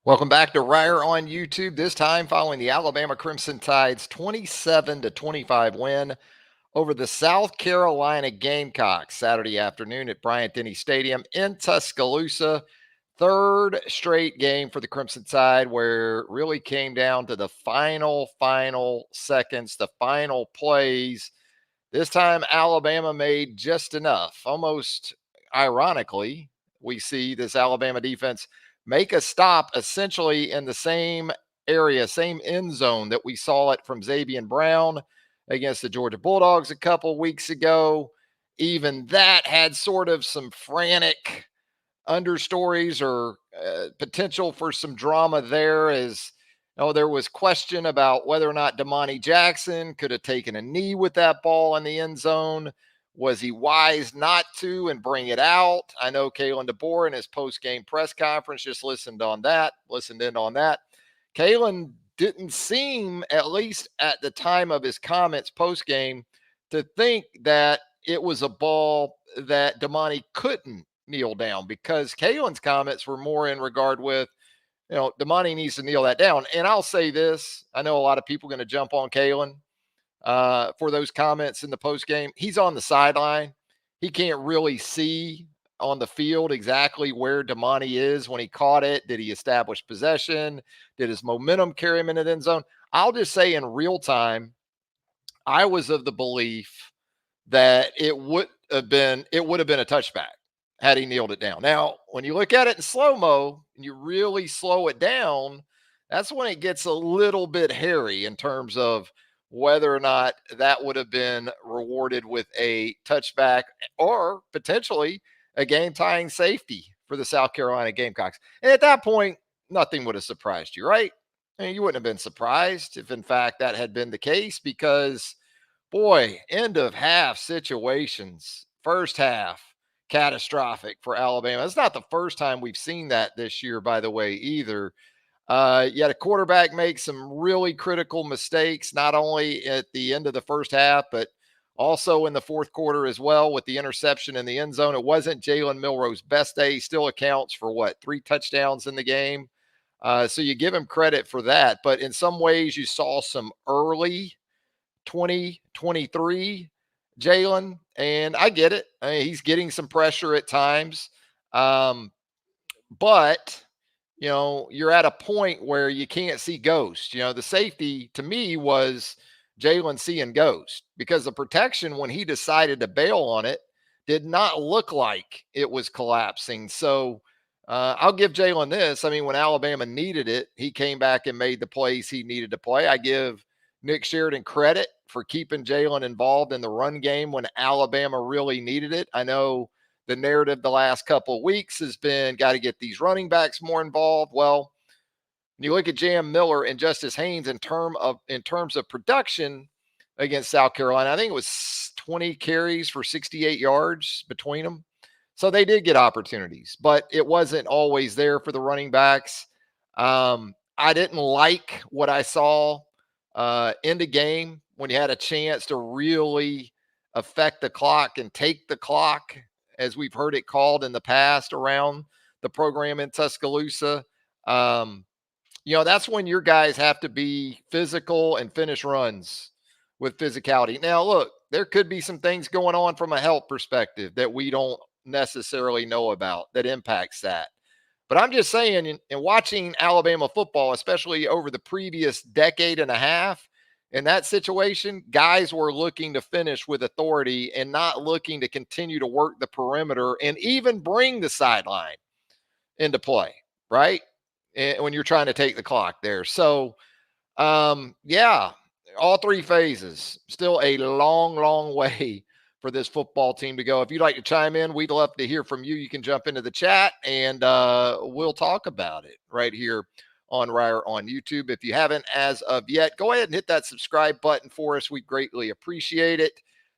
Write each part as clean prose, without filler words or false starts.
Welcome back to Reier on YouTube. This time following the Alabama Crimson Tide's 27-25 win over the South Carolina Gamecocks Saturday afternoon at Bryant-Denny Stadium in Tuscaloosa. Third straight game for the Crimson Tide where it really came down to the final seconds, the final plays. This time Alabama made just enough. Almost ironically, we see this Alabama defense make a stop essentially in the same area, same end zone that we saw it from Xavier Brown against the Georgia Bulldogs a couple weeks ago. Even that had sort of some frantic understories or potential for some drama there, as there was question about whether or not Damani Jackson could have taken a knee with that ball in the end zone. Was he wise not to and bring it out? I know Kalen DeBoer in his post-game press conference just listened in on that. Kalen didn't seem, at least at the time of his comments post-game, to think that it was a ball that Damani couldn't kneel down, because Kalen's comments were more in regard with, Damani needs to kneel that down. And I'll say this, I know a lot of people are going to jump on Kalen for those comments in the post game. He's on the sideline. He can't really see on the field exactly where Damani is when he caught it. Did he establish possession? Did his momentum carry him into the end zone? I'll just say in real time, I was of the belief that it would have been a touchback had he kneeled it down. Now, when you look at it in slow-mo and you really slow it down, that's when it gets a little bit hairy in terms of whether or not that would have been rewarded with a touchback or potentially a game-tying safety for the South Carolina Gamecocks. And at that point, nothing would have surprised you, right? I mean, you wouldn't have been surprised if, in fact, that had been the case, because, boy, end of half situations, first half, catastrophic for Alabama. It's not the first time we've seen that this year, by the way, either. You had a quarterback make some really critical mistakes, not only at the end of the first half, but also in the fourth quarter as well, with the interception in the end zone. It wasn't Jalen Milroe's best day. He still accounts for 3 touchdowns in the game. So you give him credit for that. But in some ways, you saw some early 2023 Jalen, and I get it. I mean, he's getting some pressure at times. But you're at a point where you can't see ghost. The safety to me was Jalen seeing ghost, because the protection, when he decided to bail on it, did not look like it was collapsing. So I'll give Jalen this. I mean, when Alabama needed it, he came back and made the plays he needed to play. I give Nick Sheridan credit for keeping Jalen involved in the run game when Alabama really needed it. I know the narrative the last couple of weeks has been, got to get these running backs more involved. Well, when you look at Jam Miller and Justice Haynes in terms of production against South Carolina, I think it was 20 carries for 68 yards between them. So they did get opportunities, but it wasn't always there for the running backs. I didn't like what I saw in the game when you had a chance to really affect the clock and take the clock, as we've heard it called in the past around the program in Tuscaloosa. That's when your guys have to be physical and finish runs with physicality. Now, look, there could be some things going on from a health perspective that we don't necessarily know about that impacts that. But I'm just saying, in watching Alabama football, especially over the previous decade and a half, in that situation, guys were looking to finish with authority and not looking to continue to work the perimeter and even bring the sideline into play, right? And when you're trying to take the clock there. So, yeah, all 3 phases. Still a long way for this football team to go. If you'd like to chime in, we'd love to hear from you. You can jump into the chat and we'll talk about it right here on Reier on YouTube. If you haven't as of yet, go ahead and hit that subscribe button for us. We greatly appreciate it.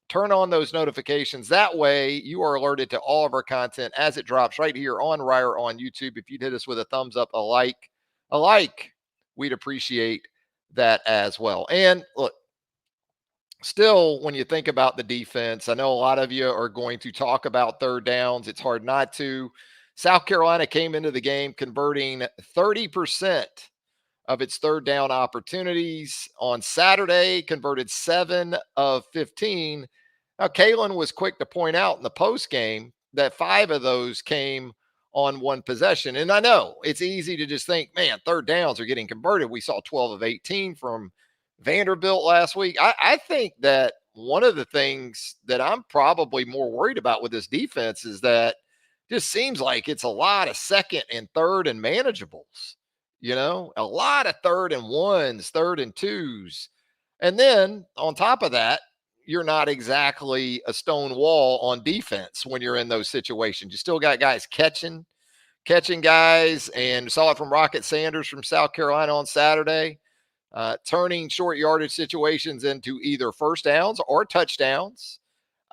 Turn on those notifications. That way you are alerted to all of our content as it drops right here on Reier on YouTube. If you'd hit us with a thumbs up, a like, we'd appreciate that as well. And look, still, when you think about the defense, I know a lot of you are going to talk about third downs. It's hard not to. South Carolina came into the game converting 30% of its third down opportunities. On Saturday, converted 7 of 15. Now, Kalen was quick to point out in the post game that 5 of those came on one possession. And I know it's easy to just think, man, third downs are getting converted. We saw 12 of 18 from Vanderbilt last week. I think that one of the things that I'm probably more worried about with this defense is that just seems like it's a lot of second and third and manageables, a lot of third and ones, third and twos. And then on top of that, you're not exactly a stone wall on defense when you're in those situations. You still got guys catching guys, and saw it from Rocket Sanders from South Carolina on Saturday, turning short yardage situations into either first downs or touchdowns.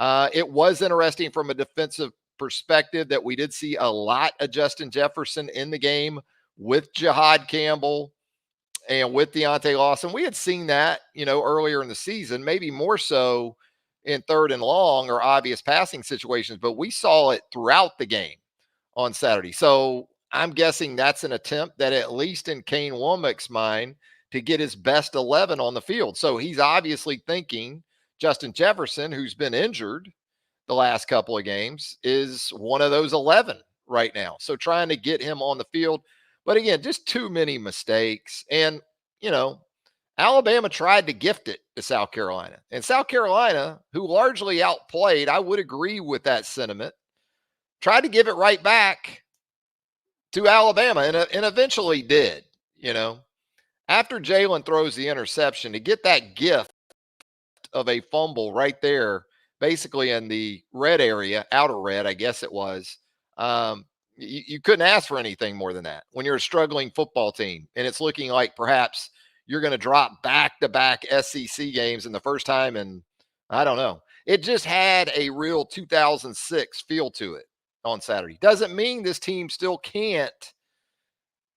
It was interesting from a defensive perspective that we did see a lot of Justin Jefferson in the game with Jihad Campbell and with Deontay Lawson. We had seen that, earlier in the season, maybe more so in third and long or obvious passing situations, but we saw it throughout the game on Saturday. So I'm guessing that's an attempt that, at least in Kane Womack's mind, to get his best 11 on the field. So he's obviously thinking Justin Jefferson, who's been injured the last couple of games, is one of those 11 right now. So trying to get him on the field. But again, just too many mistakes. And, Alabama tried to gift it to South Carolina. And South Carolina, who largely outplayed, I would agree with that sentiment, tried to give it right back to Alabama and eventually did, After Jalen throws the interception, to get that gift of a fumble right there, basically in the red area, outer red, I guess it was, you couldn't ask for anything more than that when you're a struggling football team and it's looking like perhaps you're going to drop back-to-back SEC games in the first time. And I don't know. It just had a real 2006 feel to it on Saturday. Doesn't mean this team still can't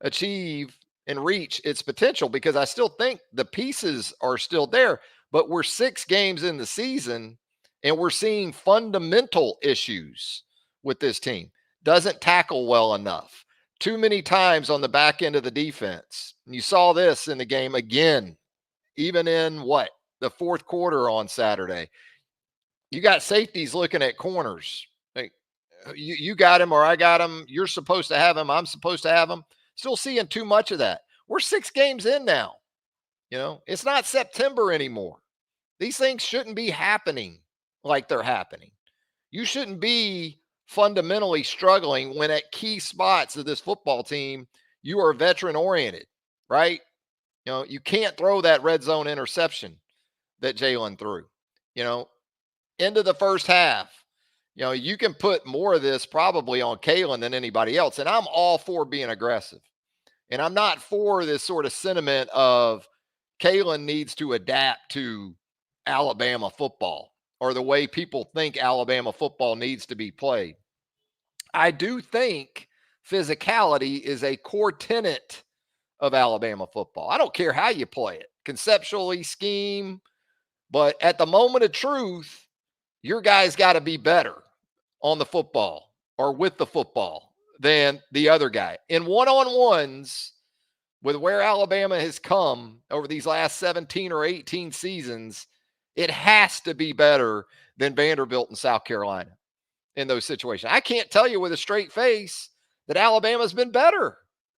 achieve and reach its potential, because I still think the pieces are still there, but we're 6 games in the season and we're seeing fundamental issues with this team. Doesn't tackle well enough. Too many times on the back end of the defense. And you saw this in the game again, even in the fourth quarter on Saturday. You got safeties looking at corners. Like, you got him or I got him. You're supposed to have him. I'm supposed to have him. Still seeing too much of that. We're 6 games in now. It's not September anymore. These things shouldn't be happening like they're happening. You shouldn't be fundamentally struggling when at key spots of this football team, you are veteran oriented, right? You can't throw that red zone interception that Jalen threw, into the first half. You can put more of this probably on Kalen than anybody else. And I'm all for being aggressive. And I'm not for this sort of sentiment of Kalen needs to adapt to Alabama football or the way people think Alabama football needs to be played. I do think physicality is a core tenet of Alabama football. I don't care how you play it, conceptually, scheme, but at the moment of truth, your guys got to be better on the football or with the football than the other guy. In one-on-ones, with where Alabama has come over these last 17 or 18 seasons, it has to be better than Vanderbilt and South Carolina in those situations. I can't tell you with a straight face that Alabama's been better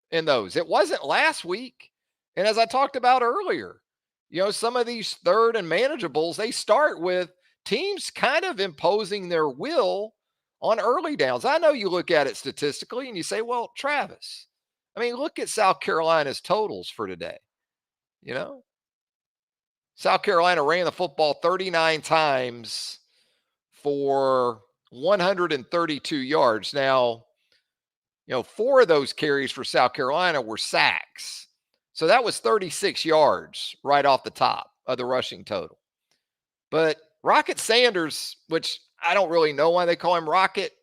in those. It wasn't last week. And as I talked about earlier, some of these third and manageables, they start with teams kind of imposing their will on early downs. I know you look at it statistically and you say, well, Travis, look at South Carolina's totals for today. South Carolina ran the football 39 times for 132 yards. Now, 4 of those carries for South Carolina were sacks. So that was 36 yards right off the top of the rushing total. But Rocket Sanders, which I don't really know why they call him Rocket,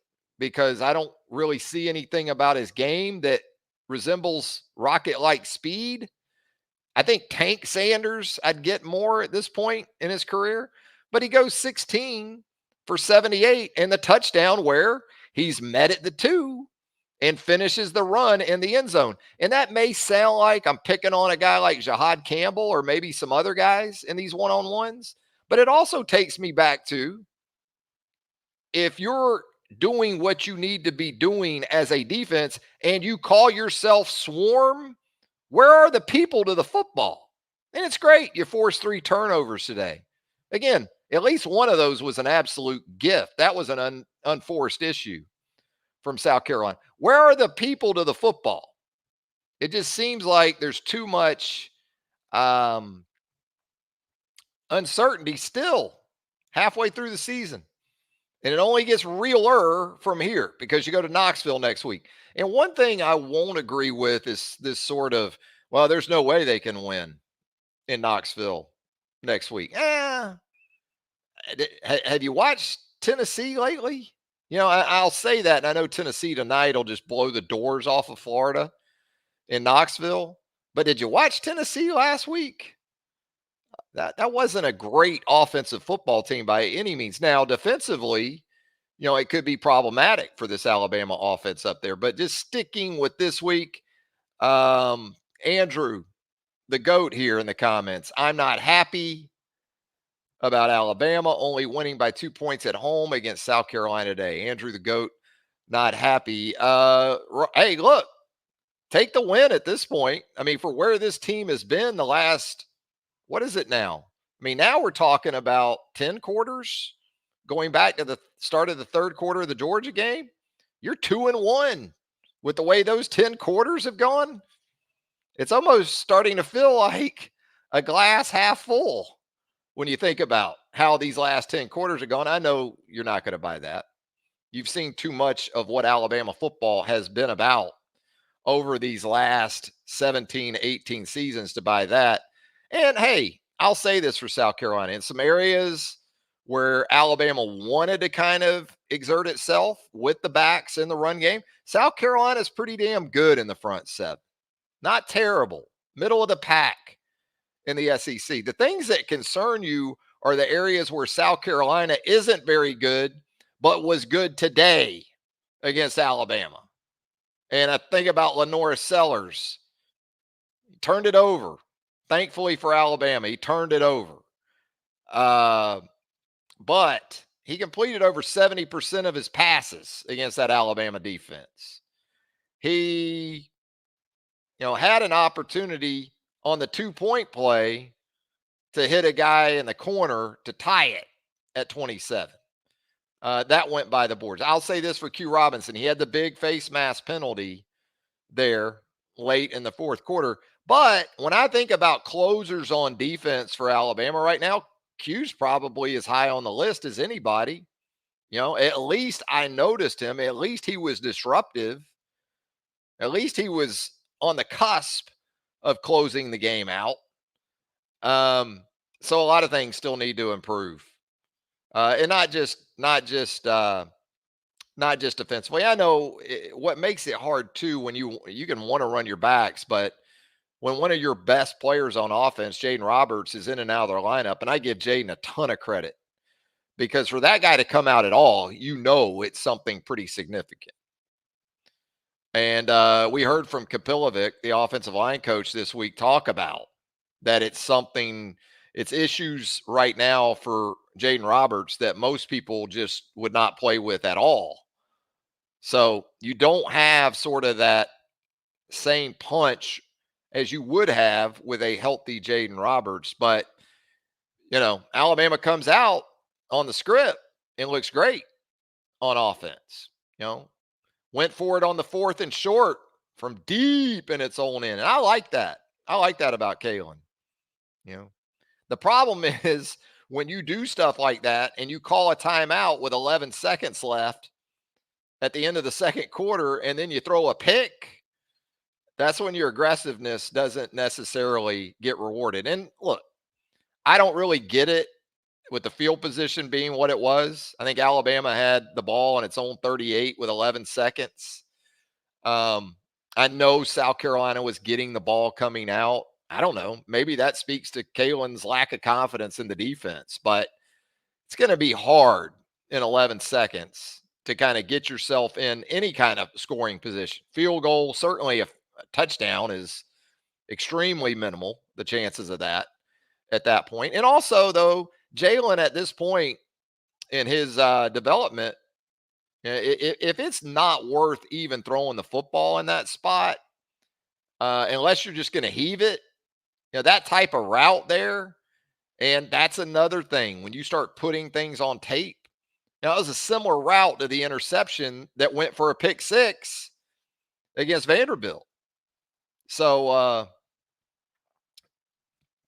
because I don't really see anything about his game that resembles Rocket-like speed. I think Tank Sanders, I'd get more at this point in his career. But he goes 16 for 78 and the touchdown where he's met at the 2 and finishes the run in the end zone. And that may sound like I'm picking on a guy like Jahad Campbell or maybe some other guys in these one-on-ones, but it also takes me back to, if you're doing what you need to be doing as a defense and you call yourself swarm, where are the people to the football? And it's great you forced 3 turnovers today. Again, at least one of those was an absolute gift. That was an unforced issue from South Carolina. Where are the people to the football? It just seems like there's too much um, uncertainty still halfway through the season. And it only gets realer from here because you go to Knoxville next week. And one thing I won't agree with is this sort of, well, there's no way they can win in Knoxville next week. Have you watched Tennessee lately? I'll say that, and I know Tennessee tonight will just blow the doors off of Florida in Knoxville. But did you watch Tennessee last week? That wasn't a great offensive football team by any means. Now, defensively, it could be problematic for this Alabama offense up there. But just sticking with this week, Andrew, the GOAT here in the comments, I'm not happy about Alabama only winning by 2 points at home against South Carolina today. Andrew, the GOAT, not happy. Hey, look, take the win at this point. I mean, for where this team has been the last, what is it now? I mean, now we're talking about 10 quarters going back to the start of the third quarter of the Georgia game. You're 2-1 with the way those 10 quarters have gone. It's almost starting to feel like a glass half full when you think about how these last 10 quarters are going. I know you're not going to buy that. You've seen too much of what Alabama football has been about over these last 17, 18 seasons to buy that. And hey, I'll say this for South Carolina. In some areas where Alabama wanted to kind of exert itself with the backs in the run game, South Carolina is pretty damn good in the front seven. Not terrible. Middle of the pack in the SEC. The things that concern you are the areas where South Carolina isn't very good, but was good today against Alabama. And I think about Lenora Sellers. He turned it over. Thankfully for Alabama, he turned it over. But he completed over 70% of his passes against that Alabama defense. He, had an opportunity on the 2-point play to hit a guy in the corner to tie it at 27. That went by the boards. I'll say this for Q Robinson. He had the big face mask penalty there late in the fourth quarter. But when I think about closers on defense for Alabama right now, Q's probably as high on the list as anybody. At least I noticed him. At least he was disruptive. At least he was on the cusp of closing the game out. So a lot of things still need to improve. And not just defensively. I know what makes it hard too when you can want to run your backs, but when one of your best players on offense, Jaden Roberts, is in and out of their lineup, and I give Jaden a ton of credit because for that guy to come out at all, it's something pretty significant. And we heard from Kapilovic, the offensive line coach this week, talk about that it's issues right now for Jaden Roberts that most people just would not play with at all. So you don't have sort of that same punch as you would have with a healthy Jaden Roberts. But, Alabama comes out on the script and looks great on offense. Went for it on the 4th and short from deep in its own end. And I like that. I like that about Kalen. The problem is when you do stuff like that and you call a timeout with 11 seconds left at the end of the second quarter and then you throw a pick, that's when your aggressiveness doesn't necessarily get rewarded. And look, I don't really get it with the field position being what it was. I think Alabama had the ball on its own 38 with 11 seconds. I know South Carolina was getting the ball coming out. I don't know. Maybe that speaks to Kalen's lack of confidence in the defense, but it's going to be hard in 11 seconds to kind of get yourself in any kind of scoring position. Field goal, certainly a touchdown is extremely minimal, the chances of that at that point. And also, though, Jalen at this point in his development, if it's not worth even throwing the football in that spot, unless you're just going to heave it, that type of route there. And that's another thing when you start putting things on tape. Now, it was a similar route to the interception that went for a pick six against Vanderbilt. So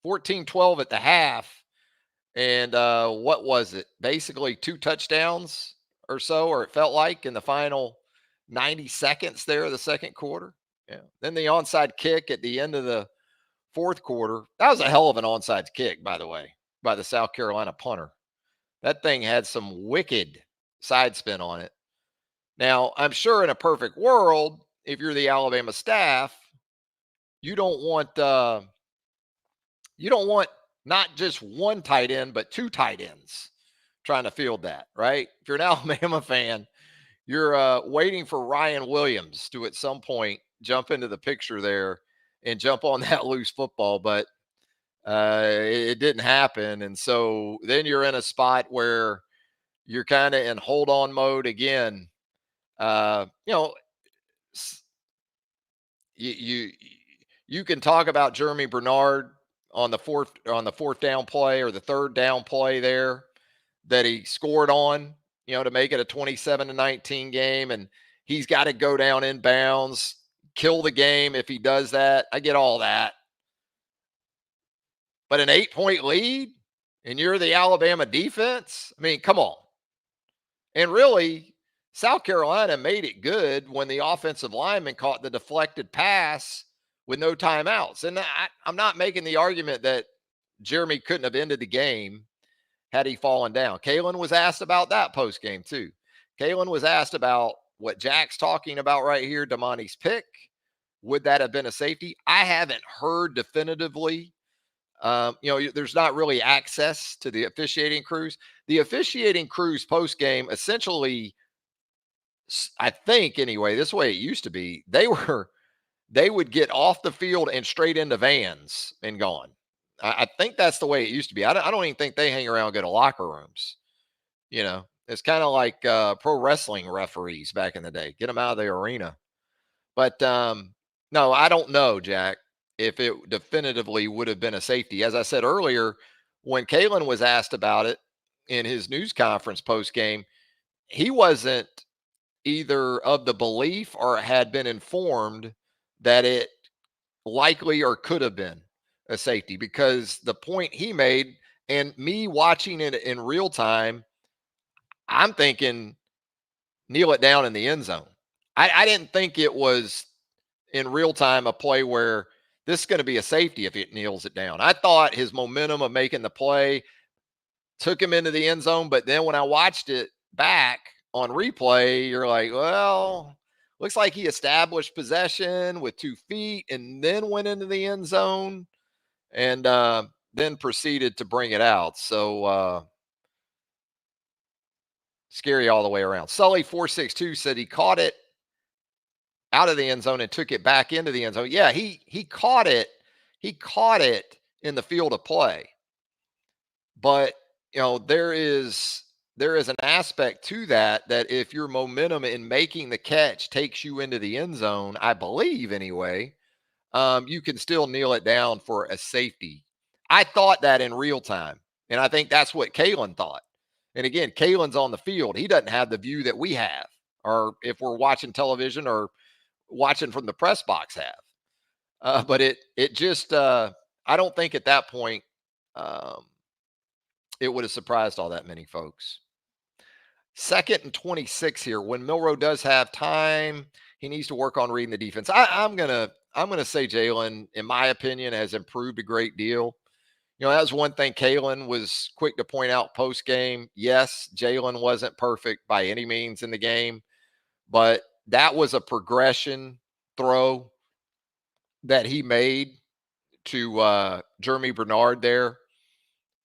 14-12 at the half. And what was it? Basically 2 touchdowns or so, or it felt like in the final 90 seconds there of the second quarter. Yeah. Then the onside kick at the end of the fourth quarter. That was a hell of an onside kick, by the way, by the South Carolina punter. That thing had some wicked side spin on it. Now, I'm sure in a perfect world, if you're the Alabama staff, you don't want not just one tight end, but 2 tight ends trying to field that, right? If you're an Alabama fan, you're waiting for Ryan Williams to at some point jump into the picture there and jump on that loose football, but it didn't happen. And so then you're in a spot where you're kind of in hold on mode again. You know, you you can talk about Jeremy Bernard on the fourth down play or the third down play there that he scored on, to make it a 27-19 game, and he's got to go down in bounds, kill the game if he does that. I get all that. But an 8-point lead and you're the Alabama defense? I mean, come on. And really, South Carolina made it good when the offensive lineman caught the deflected pass with no timeouts. And I'm not making the argument that Jeremy couldn't have ended the game had he fallen down. Kalen was asked about that post game too. Kalen was asked about what Jack's talking about right here, Damani's pick. Would that have been a safety? I haven't heard definitively. There's not really access to the officiating crews. The officiating crews post game essentially, I think anyway, this way it used to be, they would get off the field and straight into vans and gone. I think that's the way it used to be. I don't even think they hang around, go to locker rooms. It's kind of like pro wrestling referees back in the day. Get them out of the arena. But no, I don't know, Jack, if it definitively would have been a safety. As I said earlier, when Kalen was asked about it in his news conference post game, he wasn't either of the belief or had been informed that it likely or could have been a safety, because the point he made, and me watching it in real time, I'm thinking kneel it down in the end zone. I didn't think it was in real time a play where this is going to be a safety if it kneels it down. I thought his momentum of making the play took him into the end zone, but then when I watched it back on replay, you're like, well, looks like he established possession with 2 feet and then went into the end zone and then proceeded to bring it out. So scary all the way around. Sully 462 said he caught it out of the end zone and took it back into the end zone. Yeah, he caught it. He caught it in the field of play. But there is an aspect to that if your momentum in making the catch takes you into the end zone, I believe anyway, you can still kneel it down for a safety. I thought that in real time, and I think that's what Kalen thought. And again, Kalen's on the field. He doesn't have the view that we have, or if we're watching television or watching from the press box have. But it just, I don't think at that point it would have surprised all that many folks. 2nd and 26 here. When Milroe does have time, he needs to work on reading the defense. I'm gonna say Jalen, in my opinion, has improved a great deal. That was one thing Kalen was quick to point out post game. Yes, Jalen wasn't perfect by any means in the game, but that was a progression throw that he made to Jeremy Bernard there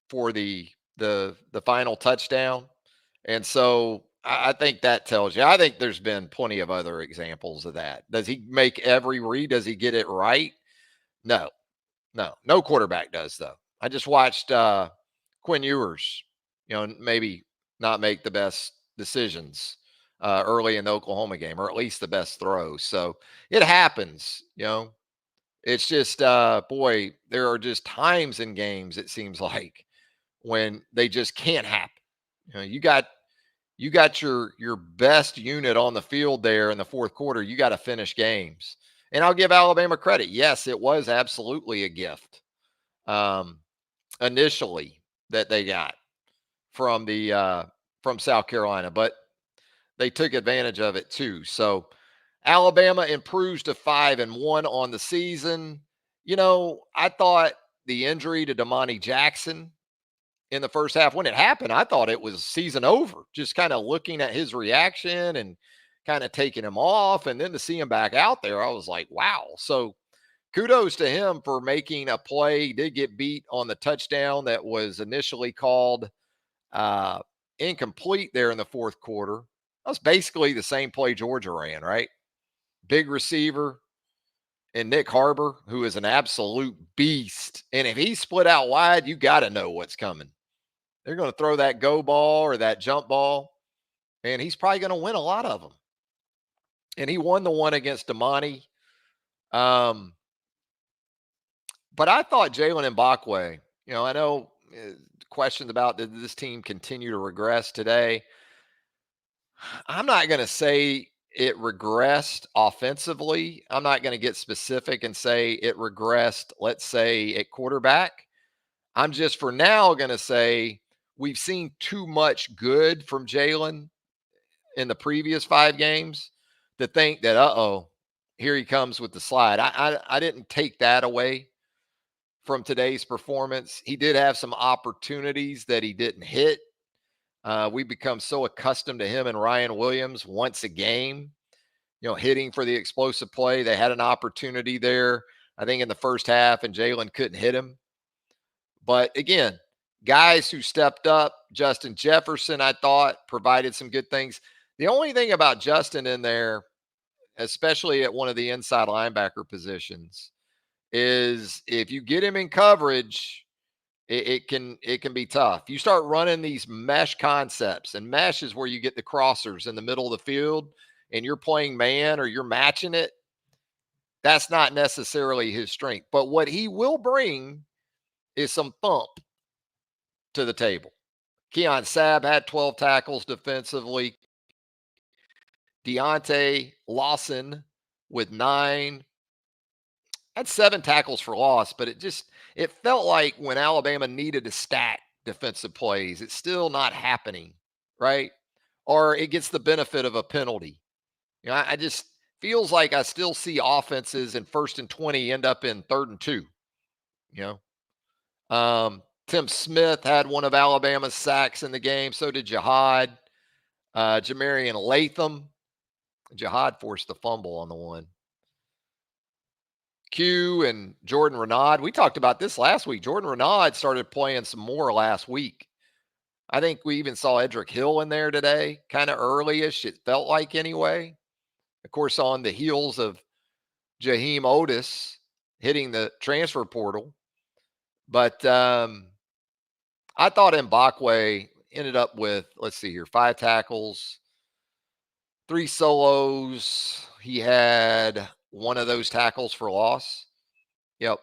for the final touchdown. And so I think that tells you. I think there's been plenty of other examples of that. Does he make every read? Does he get it right? No, no quarterback does though. I just watched Quinn Ewers, maybe not make the best decisions early in the Oklahoma game, or at least the best throws. So it happens. It's just boy, there are just times in games, it seems like, when they just can't happen. You got your best unit on the field there in the fourth quarter. You got to finish games. And I'll give Alabama credit. Yes, it was absolutely a gift. Um, initially that they got from the from South Carolina, but they took advantage of it too. So Alabama improves to 5-1 on the season. I thought the injury to Damani Jackson in the first half, when it happened, I thought it was season over. Just kind of looking at his reaction and kind of taking him off, and then to see him back out there, I was like, wow. So kudos to him for making a play. He did get beat on the touchdown that was initially called uh, incomplete there in the fourth quarter. That was basically the same play Georgia ran, right? Big receiver and Nick Harbor, who is an absolute beast. And if he split out wide, you got to know what's coming. They're going to throw that go ball or that jump ball, and he's probably going to win a lot of them. And he won the one against Damani. But I thought Jalen Mbakwe, I know questions about did this team continue to regress today. I'm not going to say it regressed offensively. I'm not going to get specific and say it regressed, let's say, at quarterback. I'm just for now going to say we've seen too much good from Jalen in the previous 5 games to think that, here he comes with the slide. I didn't take that away from today's performance. He did have some opportunities that he didn't hit. We become so accustomed to him and Ryan Williams once a game, hitting for the explosive play. They had an opportunity there, I think, in the first half, and Jalen couldn't hit him. But again, guys who stepped up, Justin Jefferson, I thought, provided some good things. The only thing about Justin in there, especially at one of the inside linebacker positions, is if you get him in coverage, it can be tough. You start running these mesh concepts, and mesh is where you get the crossers in the middle of the field, and you're playing man or you're matching it. That's not necessarily his strength. But what he will bring is some thump to the table. Keon Sabb had 12 tackles defensively. Deontay Lawson with 9. Had 7 tackles for loss, but it felt like when Alabama needed to stack defensive plays, it's still not happening, right? Or it gets the benefit of a penalty. I just feels like I still see offenses in 1st and 20 end up in 3rd and 2. Tim Smith had one of Alabama's sacks in the game. So did Jihad. Jamarian Latham. Jihad forced the fumble on the one. Q and Jordan Renaud. We talked about this last week. Jordan Renaud started playing some more last week. I think we even saw Edric Hill in there today, kind of early-ish, it felt like anyway. Of course, on the heels of Jaheim Otis hitting the transfer portal. But I thought Mbakwe ended up with, let's see here, 5 tackles, 3 solos. He had one of those tackles for loss. Yep.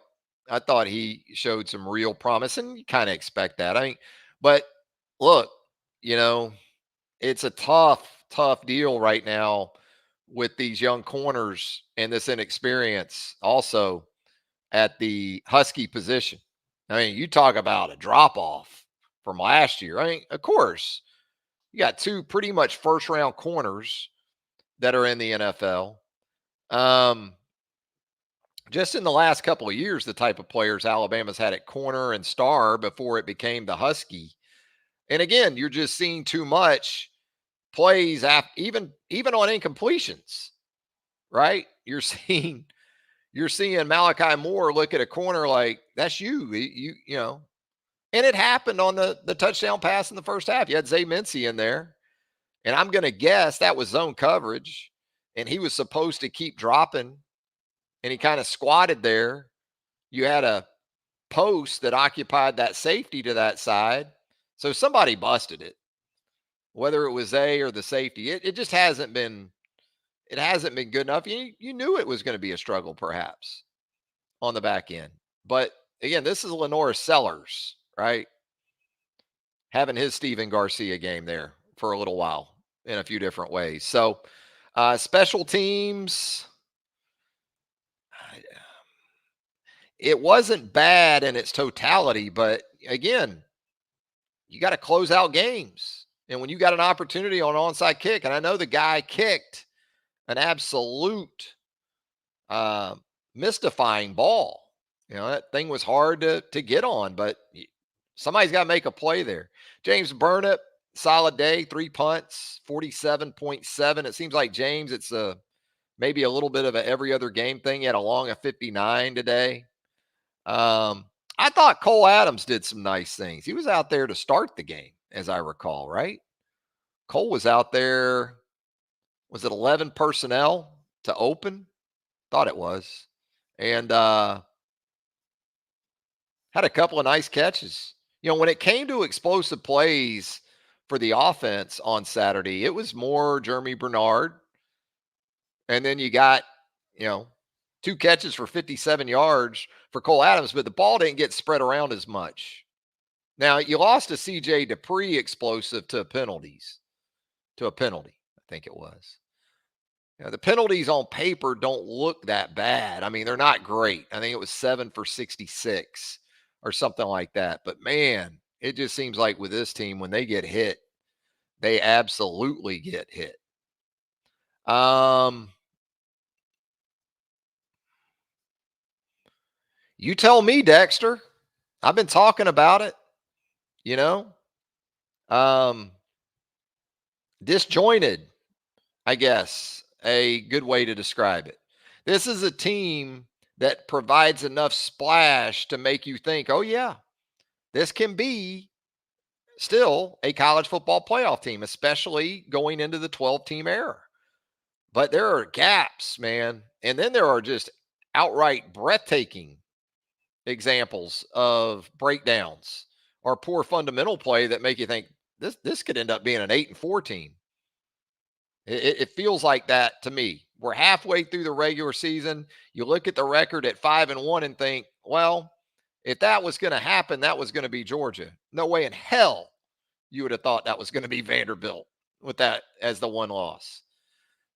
I thought he showed some real promise, and you kind of expect that. But look, it's a tough deal right now with these young corners and this inexperience also at the Husky position. You talk about a drop off from last year. Of course, you got 2 pretty much first round corners that are in the NFL. Just in the last couple of years, the type of players Alabama's had at corner and star before it became the Husky. And again, you're just seeing too much plays even on incompletions, right? You're seeing Malachi Moore look at a corner like, that's you know. And it happened on the touchdown pass in the first half. You had Zay Mincy in there, And I'm going to guess that was zone coverage, and he was supposed to keep dropping, and he kind of squatted there. You had a post that occupied that safety to that side. So somebody busted it, whether it was A or the safety. It just hasn't been good enough. You knew it was going to be a struggle perhaps on the back end. But again, this is Lenore Sellers, right? Having his Steven Garcia game there for a little while in a few different ways. So special teams, it wasn't bad in its totality, but again, you got to close out games. And when you got an opportunity on an onside kick, and I know the guy kicked an absolute mystifying ball. That thing was hard to get on, but somebody's got to make a play there. James Burnett, solid day, 3 punts, 47.7. It seems like James, it's maybe a little bit of a every other game thing. He had a long of 59 today. I thought Cole Adams did some nice things. He was out there to start the game, as I recall, right? Cole was out there, was it 11 personnel to open? Thought it was. And had a couple of nice catches. When it came to explosive plays for the offense on Saturday, it was more Jeremy Bernard. And then you got, 2 catches for 57 yards for Cole Adams, but the ball didn't get spread around as much. Now, you lost to C.J. Dupree explosive to penalty, I think it was. The penalties on paper don't look that bad. I mean, they're not great. I think it was 7 for 66 or something like that. But, man, it just seems like with this team, when they get hit, they absolutely get hit. You tell me, Dexter. I've been talking about it, disjointed, I guess, a good way to describe it. This is a team that provides enough splash to make you think, oh, yeah, this can be still a college football playoff team, especially going into the 12-team era. But there are gaps, man. And then there are just outright breathtaking examples of breakdowns or poor fundamental play that make you think this could end up being an 8-4 team. It feels like that to me. We're halfway through the regular season. You look at the record at 5-1 and think, well, if that was going to happen, that was going to be Georgia. No way in hell you would have thought that was going to be Vanderbilt with that as the one loss.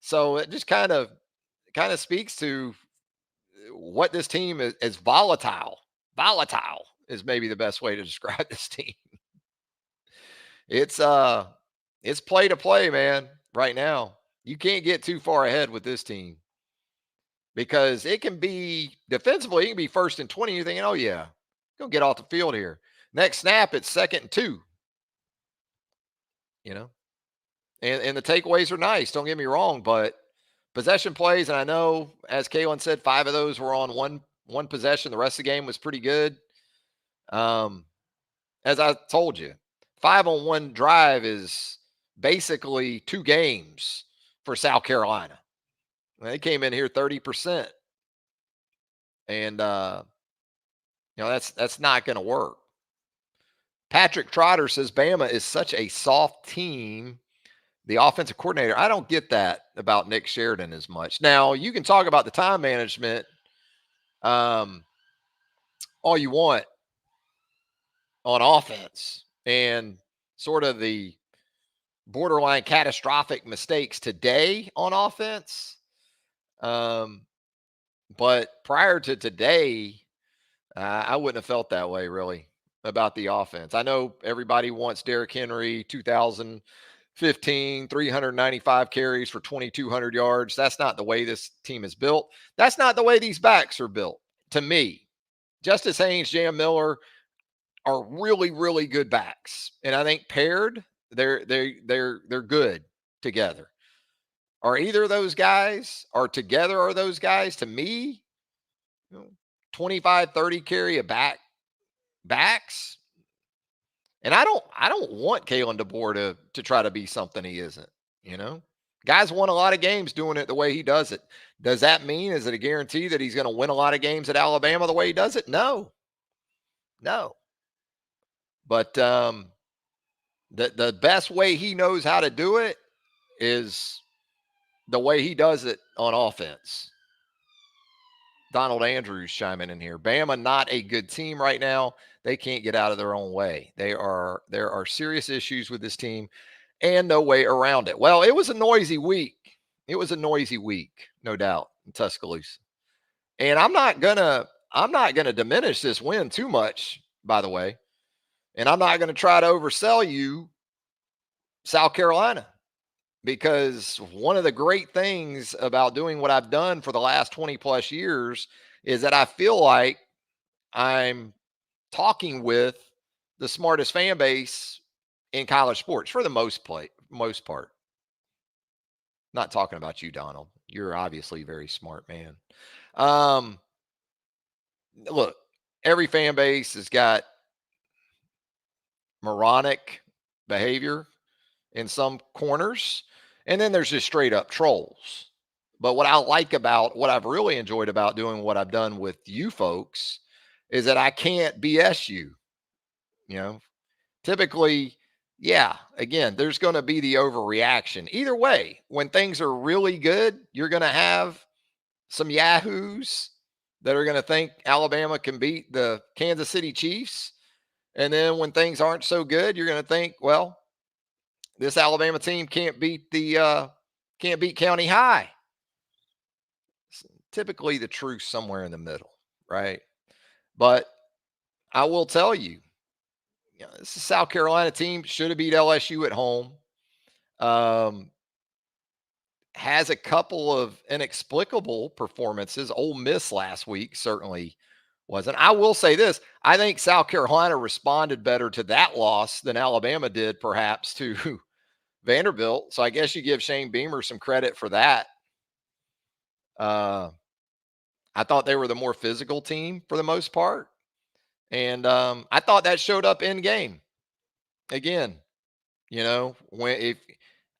So it just kind of speaks to what this team is volatile. Volatile is maybe the best way to describe this team. It's play to play, man, right now. You can't get too far ahead with this team because it can be defensively, it can be 1st and 20. You're thinking, oh, yeah, go get off the field here. Next snap, it's 2nd and 2. And the takeaways are nice. Don't get me wrong, but possession plays, and I know, as Kalen said, 5 of those were on one possession. The rest of the game was pretty good. As I told you, 5-on-1 drive is basically 2 games for South Carolina. They came in here 30%. And, that's not going to work. Patrick Trotter says Bama is such a soft team. The offensive coordinator, I don't get that about Nick Sheridan as much. Now, you can talk about the time management all you want on offense and sort of the borderline catastrophic mistakes today on offense. But prior to today, I wouldn't have felt that way really about the offense. I know everybody wants Derrick Henry 2015, 395 carries for 2,200 yards. That's not the way this team is built. That's not the way these backs are built. To me, Justice Haynes, Jam Miller are really, really good backs, and I think paired, they're good together. Are either of those guys, or together are those guys, to me, 25, 30 carry a backs. And I don't want Kalen DeBoer to try to be something he isn't. You know, guys won a lot of games doing it the way he does it. Does that mean, is it a guarantee that he's going to win a lot of games at Alabama the way he does it? No, no. But the best way he knows how to do it is the way he does it on offense. Donald Andrews chiming in here. Bama not a good team right now. They can't get out of their own way. There are serious issues with this team and no way around it. Well, it was a noisy week. It was a noisy week, no doubt, in Tuscaloosa. And I'm not gonna diminish this win too much, by the way. And I'm not gonna try to oversell you South Carolina, because one of the great things about doing what I've done for the last 20 plus years is that I feel like I'm talking with the smartest fan base in college sports for the most part. Not talking about you, Donald. You're obviously a very smart man. Um, Look, every fan base has got moronic behavior in some corners, and then there's just straight up trolls. But what I've really enjoyed about doing what I've done with you folks is that I can't BS you. You know, typically, yeah, again, there's going to be the overreaction. Either way, when things are really good, you're going to have some yahoos that are going to think Alabama can beat the Kansas City Chiefs. And then when things aren't so good, you're going to think, well, this Alabama team can't beat County High. Typically, the truth somewhere in the middle, right? But I will tell you, this is South Carolina team should have beat LSU at home. Um, has a couple of inexplicable performances. Ole Miss last week certainly wasn't. I will say this: I think South Carolina responded better to that loss than Alabama did, perhaps, to Vanderbilt. So I guess you give Shane Beamer some credit for that. I thought they were the more physical team for the most part. And I thought that showed up in game. Again, when if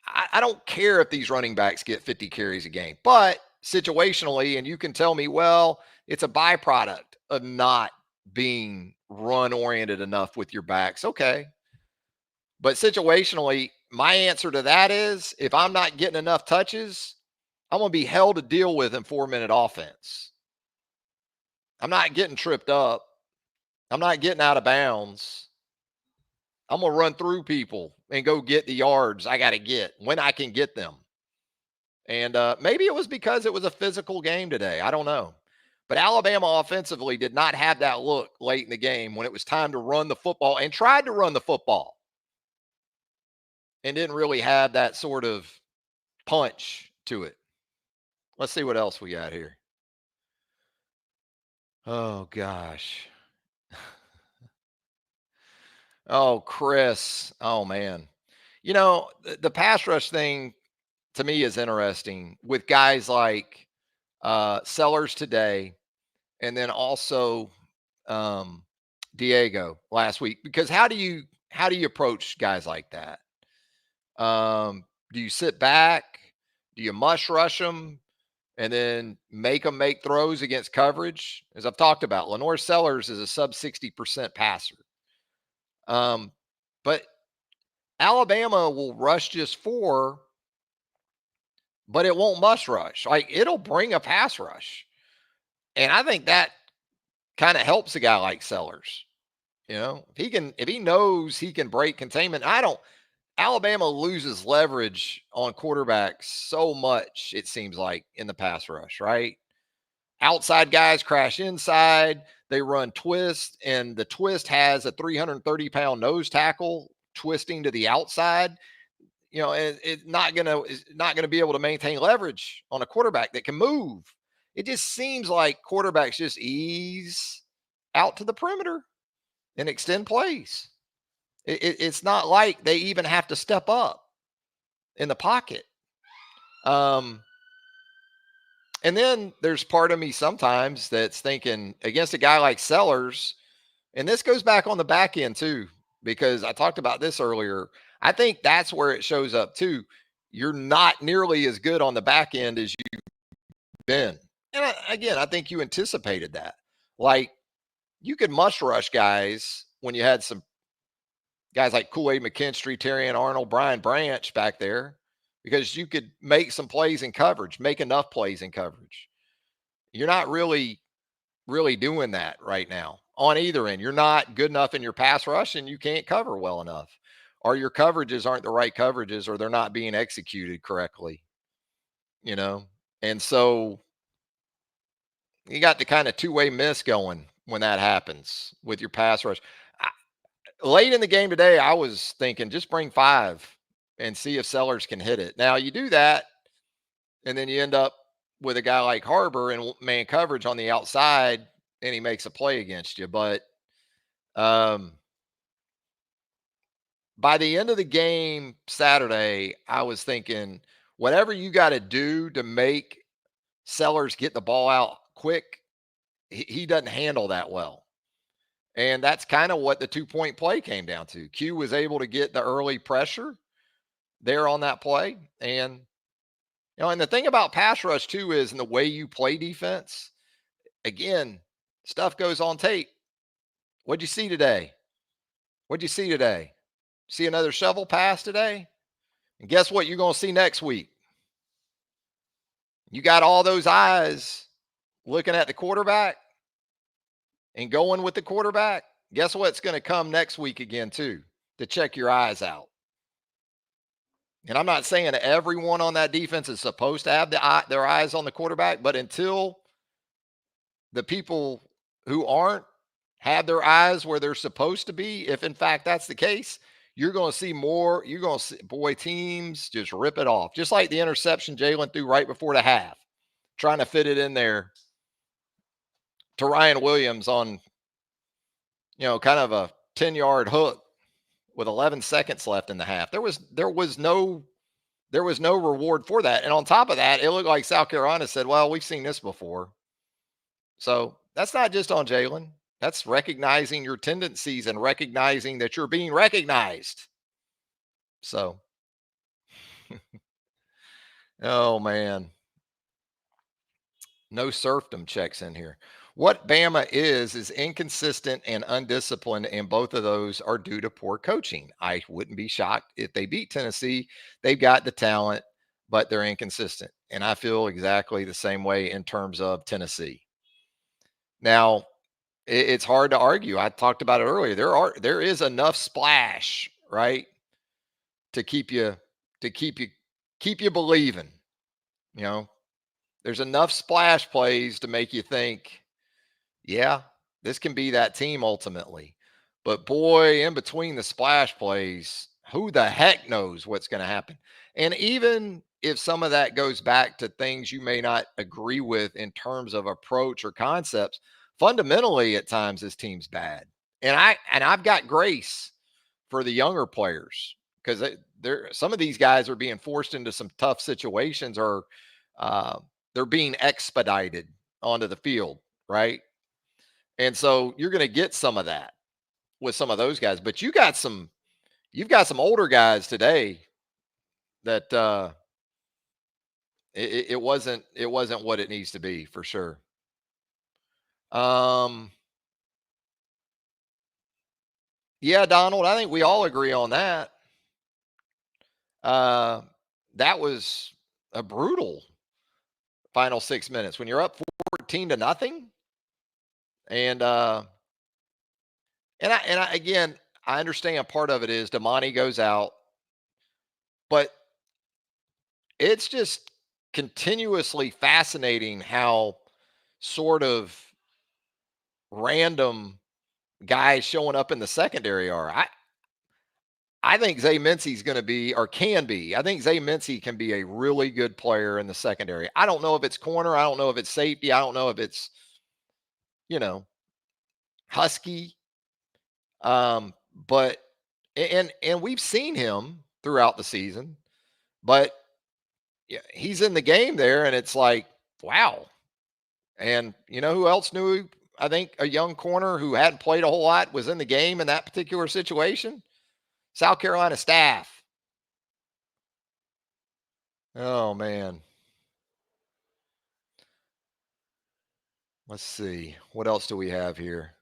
I don't care if these running backs get 50 carries a game, but situationally, and you can tell me, well, it's a byproduct of not being run oriented enough with your backs. Okay. But situationally, my answer to that is if I'm not getting enough touches, I'm going to be hell to deal with in 4-minute offense. I'm not getting tripped up. I'm not getting out of bounds. I'm going to run through people and go get the yards I got to get when I can get them. And maybe it was because it was a physical game today. I don't know. But Alabama offensively did not have that look late in the game when it was time to run the football, and tried to run the football and didn't really have that sort of punch to it. Let's see what else we got here. Oh, gosh. Oh, Chris. Oh, man. The pass rush thing to me is interesting with guys like Sellers today, and then also Diego last week. Because how do you approach guys like that? Do you sit back? Do you mush rush them and then make them make throws against coverage? As I've talked about, Lenore Sellers is a sub 60% passer. But Alabama will rush just 4, but it won't must rush. Like, it'll bring a pass rush. And I think that kind of helps a guy like Sellers. If he knows he can break containment, Alabama loses leverage on quarterbacks so much, it seems like, in the pass rush, right? Outside guys crash inside, they run twist, and the twist has a 330-pound nose tackle twisting to the outside. It's not gonna be able to maintain leverage on a quarterback that can move. It just seems like quarterbacks just ease out to the perimeter and extend plays. It's not like they even have to step up in the pocket. And then there's part of me sometimes that's thinking against a guy like Sellers, and this goes back on the back end too, because I talked about this earlier. I think that's where it shows up too. you're not nearly as good on the back end as you've been. And again, I think you anticipated that. Like, you could must rush guys when you had some guys like Kool-Aid McKinstry, Terrian Arnold, Brian Branch back there, because you could make some plays in coverage, make enough plays in coverage. You're not really doing that right now on either end. You're not good enough in your pass rush, and you can't cover well enough, or your coverages aren't the right coverages, or they're not being executed correctly, you know? And so you got the kind of two-way miss going when that happens with your pass rush. Late in the game today, I was thinking just bring 5 and see if Sellers can hit it. Now you do that, and then you end up with a guy like Harbor and man coverage on the outside, and he makes a play against you. But um, by the end of the game Saturday, I was thinking whatever you got to do to make Sellers get the ball out quick, he doesn't handle that well. And that's kind of what the 2-point play came down to. Q was able to get the early pressure there on that play. And, and the thing about pass rush too is in the way you play defense, again, stuff goes on tape. What'd you see today? What'd you see today? See another shovel pass today? And guess what you're going to see next week? You got all those eyes looking at the quarterback and going with the quarterback. Guess what's going to come next week again too, to check your eyes out. And I'm not saying everyone on that defense is supposed to have their eyes on the quarterback, but until the people who aren't have their eyes where they're supposed to be, if in fact that's the case, you're going to see more. You're going to see, teams just rip it off. Just like the interception Jalen threw right before the half, trying to fit it in there to Ryan Williams on, kind of a 10-yard hook with 11 seconds left in the half. There was no reward for that. And on top of that, it looked like South Carolina said, well, we've seen this before. So that's not just on Jalen. That's recognizing your tendencies and recognizing that you're being recognized. So, oh, man. No serfdom checks in here. What Bama is inconsistent and undisciplined, and both of those are due to poor coaching. I wouldn't be shocked if they beat Tennessee. They've got the talent, but they're inconsistent. And I feel exactly the same way in terms of Tennessee. Now, it's hard to argue. I talked about it earlier. There is enough splash, right, to keep you believing. There's enough splash plays to make you think, yeah, this can be that team ultimately. But boy, in between the splash plays, who the heck knows what's going to happen? And even if some of that goes back to things you may not agree with in terms of approach or concepts, fundamentally at times this team's bad. And I've got grace for the younger players, because some of these guys are being forced into some tough situations, or they're being expedited onto the field, right? And so you're going to get some of that with some of those guys. But you've got some older guys today that it wasn't what it needs to be, for sure. Yeah, Donald, I think we all agree on that. That was a brutal final 6 minutes when you're up 14-0. And again, I understand part of it is Damani goes out, but it's just continuously fascinating how sort of random guys showing up in the secondary are. I think Zay Mincy's going to be, or can be. I think Zay Mincy can be a really good player in the secondary. I don't know if it's corner. I don't know if it's safety. I don't know if it's, Husky. But and we've seen him throughout the season, but yeah, he's in the game there, and it's like, wow. And who else knew? I think a young corner who hadn't played a whole lot was in the game in that particular situation. South Carolina staff. Oh man. Let's see. What else do we have here?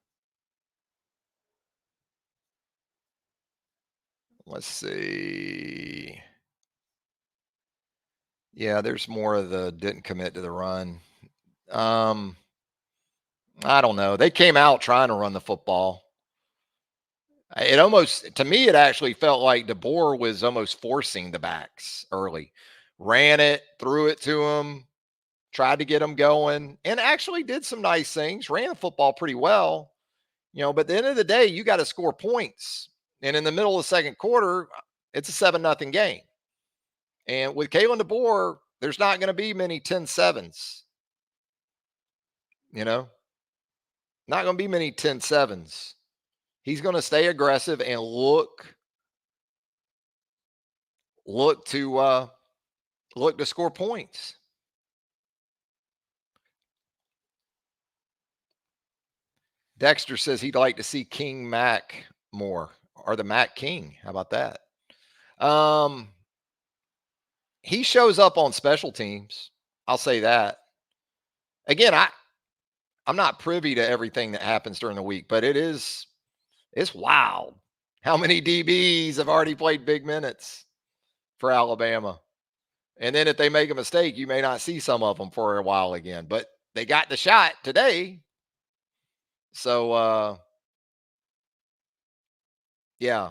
Let's see. Yeah, there's more of the didn't commit to the run. Um, I don't know. They came out trying to run the football. It almost, to me, it actually felt like DeBoer was almost forcing the backs early. Ran it, threw it to him, tried to get them going, and actually did some nice things. Ran the football pretty well, but at the end of the day, you got to score points. And in the middle of the second quarter, it's a 7-0 game. And with Kalen DeBoer, there's not going to be many 10-7s, you know, not going to be many 10-7s. He's going to stay aggressive and look to score points. Dexter says he'd like to see King Mac more, or the Mac King. How about that? Um, he shows up on special teams. I'll say that. Again, I'm not privy to everything that happens during the week, but it's wild how many DBs have already played big minutes for Alabama. And then if they make a mistake, you may not see some of them for a while again. But they got the shot today. So yeah.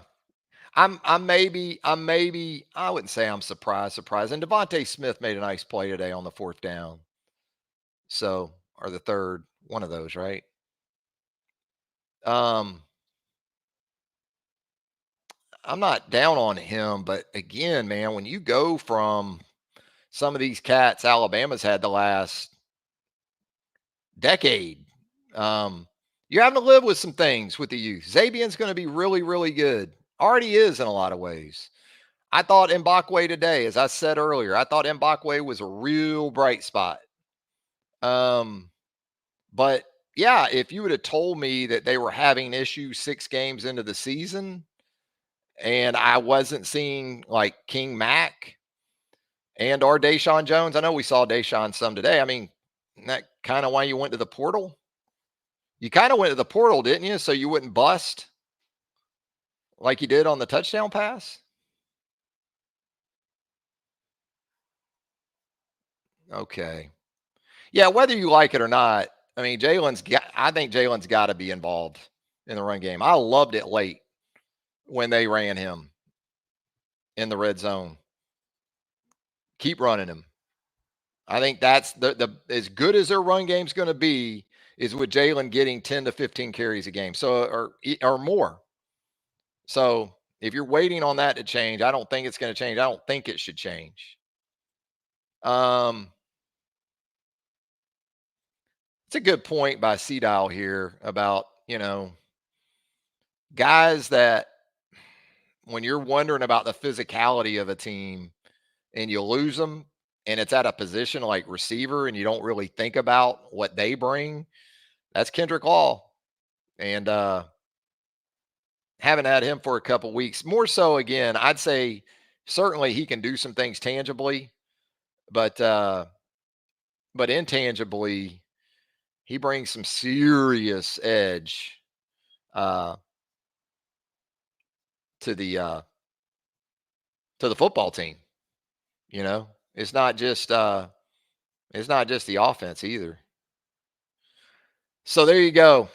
I'm maybe I wouldn't say I'm surprised. And Devontae Smith made a nice play today on the fourth down. So, or the third, one of those, right? Um, I'm not down on him, but again, man, when you go from some of these cats Alabama's had the last decade, um, you're having to live with some things with the youth. Zabian's going to be really, really good. Already is in a lot of ways. I thought Mbakwe today, as I said earlier, I thought Mbakwe was a real bright spot. Um, but yeah, if you would have told me that they were having issues 6 games into the season and I wasn't seeing like King Mac and or Deshaun Jones, I know we saw Deshaun some today. I mean, isn't that kind of why you went to the portal? You kind of went to the portal, didn't you? So you wouldn't bust like you did on the touchdown pass? Okay. Yeah, whether you like it or not, I mean, I think Jalen's got to be involved in the run game. I loved it late when they ran him in the red zone. Keep running him. I think that's the as good as their run game's going to be is with Jalen getting 10 to 15 carries a game. So or more. So if you're waiting on that to change, I don't think it's going to change. I don't think it should change. Um, it's a good point by C-Dial here about, guys that when you're wondering about the physicality of a team and you lose them and it's at a position like receiver and you don't really think about what they bring, that's Kendrick Law. And haven't had him for a couple weeks. More so again, I'd say certainly he can do some things tangibly, but intangibly, he brings some serious edge uh to the football team. It's not just the offense either. So there you go.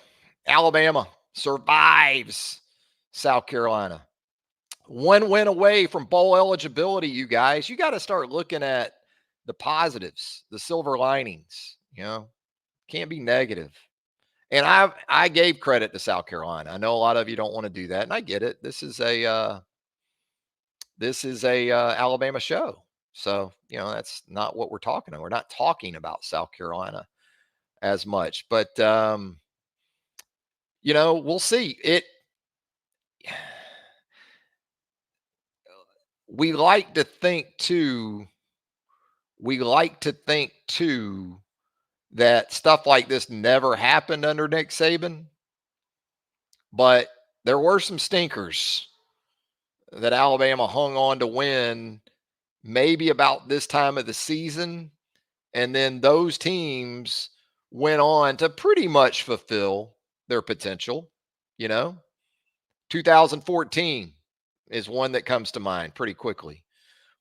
Alabama survives South Carolina. One win away from bowl eligibility, you guys. You got to start looking at the positives, the silver linings, Can't be negative. And I gave credit to South Carolina. I know a lot of you don't want to do that, and I get it. This is a Alabama show. So, that's not what we're talking about. We're not talking about South Carolina as much. But we'll see. We like to think too, that stuff like this never happened under Nick Saban, but there were some stinkers that Alabama hung on to win maybe about this time of the season. And then those teams went on to pretty much fulfill their potential. You know, 2014 is one that comes to mind pretty quickly.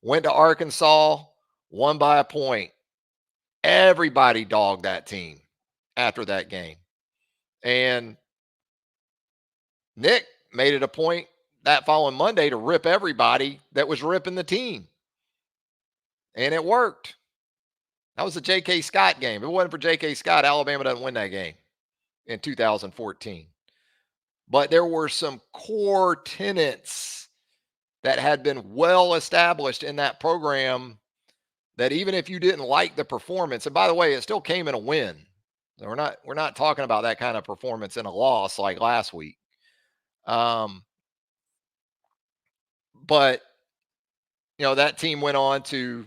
Went to Arkansas, won by a point. Everybody dogged that team after that game. And Nick made it a point that following Monday to rip everybody that was ripping the team. And it worked. That was the J.K. Scott game. If it wasn't for J.K. Scott, Alabama doesn't win that game in 2014. But there were some core tenets that had been well established in that program that even if you didn't like the performance, and by the way, it still came in a win. So we're not talking about that kind of performance in a loss like last week. But that team went on to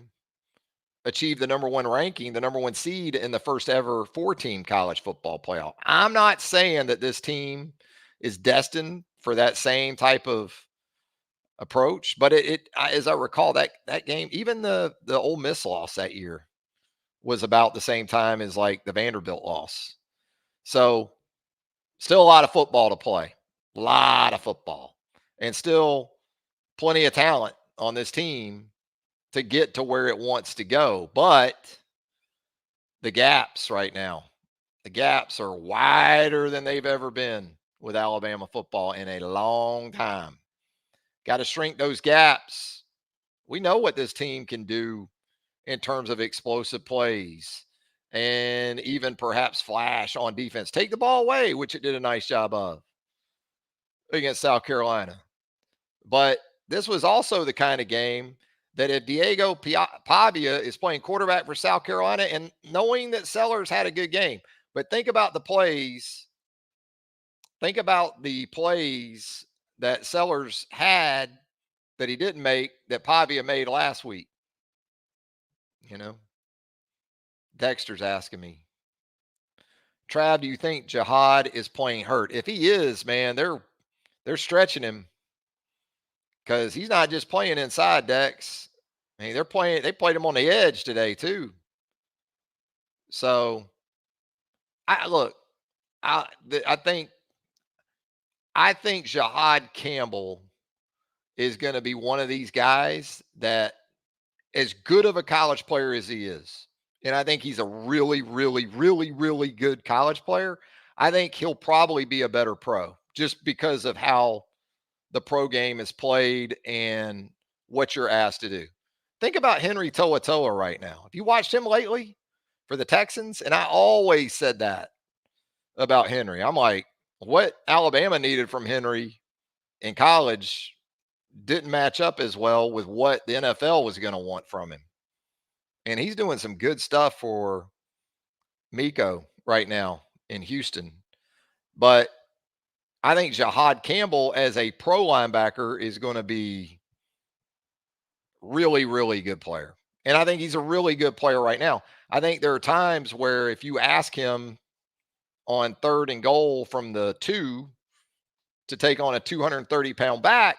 achieve the number one ranking, the number one seed in the first ever 4-team college football playoff. I'm not saying that this team is destined for that same type of approach, but as I recall that game, even the Ole Miss loss that year was about the same time as like the Vanderbilt loss. So still a lot of football to play, a lot of football, and still plenty of talent on this team to get to where it wants to go. But the gaps right now, the gaps are wider than they've ever been with Alabama football in a long time. Got to shrink those gaps. We know what this team can do in terms of explosive plays and even perhaps flash on defense. Take the ball away, which it did a nice job of against South Carolina. But this was also the kind of game that if Diego Pavia is playing quarterback for South Carolina and knowing that Sellers had a good game, but think about the plays. Think about the plays that Sellers had that he didn't make that Pavia made last week. Dexter's asking me, Trav, do you think Jihad is playing hurt? If he is, man, they're stretching him because he's not just playing inside, Dex. I mean, they played him on the edge today too. So I think Jihad Campbell is going to be one of these guys that, as good of a college player as he is, and I think he's a really, really, really, really good college player, I think he'll probably be a better pro just because of how the pro game is played and what you're asked to do. Think about Henry To'oTo'o right now. Have you watched him lately for the Texans? And I always said that about Henry. I'm like, what Alabama needed from Henry in college didn't match up as well with what the NFL was going to want from him. And he's doing some good stuff for Miko right now in Houston. But I think Jihad Campbell as a pro linebacker is going to be really, really good player. And I think he's a really good player right now. I think there are times where if you ask him on 3rd and goal from the 2 to take on a 230-pound back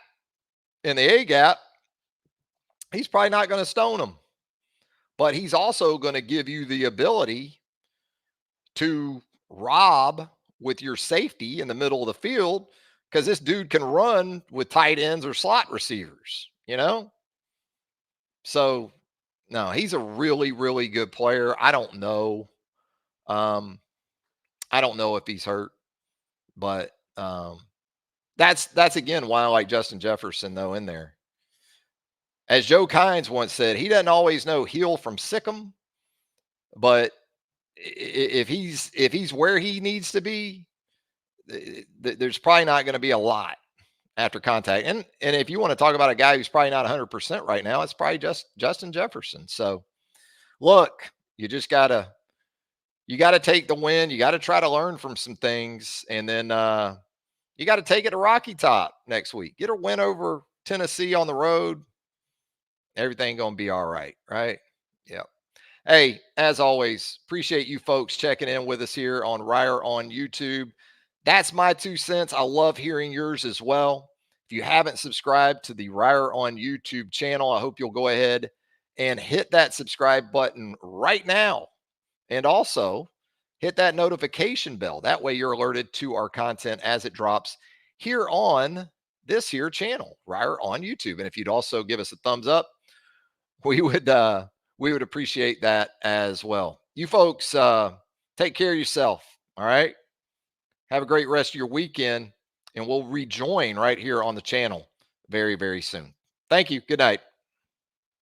in the A gap, he's probably not going to stone him. But he's also going to give you the ability to rob with your safety in the middle of the field because this dude can run with tight ends or slot receivers, So, no, he's a really, really good player. I don't know. I don't know if he's hurt, but that's again why I like Justin Jefferson though in there. As Joe Kynes once said, he doesn't always know heel from sickum, but if he's where he needs to be, there's probably not going to be a lot after contact. And if you want to talk about a guy who's probably not 100% right now, it's probably just Justin Jefferson. So, look, you got to take the win. You got to try to learn from some things, and then you got to take it to Rocky Top next week. Get a win over Tennessee on the road. Everything going to be all right, right? Yep. Hey, as always, appreciate you folks checking in with us here on Reier on YouTube. That's my 2 cents. I love hearing yours as well. If you haven't subscribed to the Reier on YouTube channel, I hope you'll go ahead and hit that subscribe button right now. And also hit that notification bell. That way you're alerted to our content as it drops here on this here channel, Reier on YouTube. And if you'd also give us a thumbs up, we would appreciate that as well. You folks take care of yourself. All right. Have a great rest of your weekend, and we'll rejoin right here on the channel very, very soon. Thank you. Good night.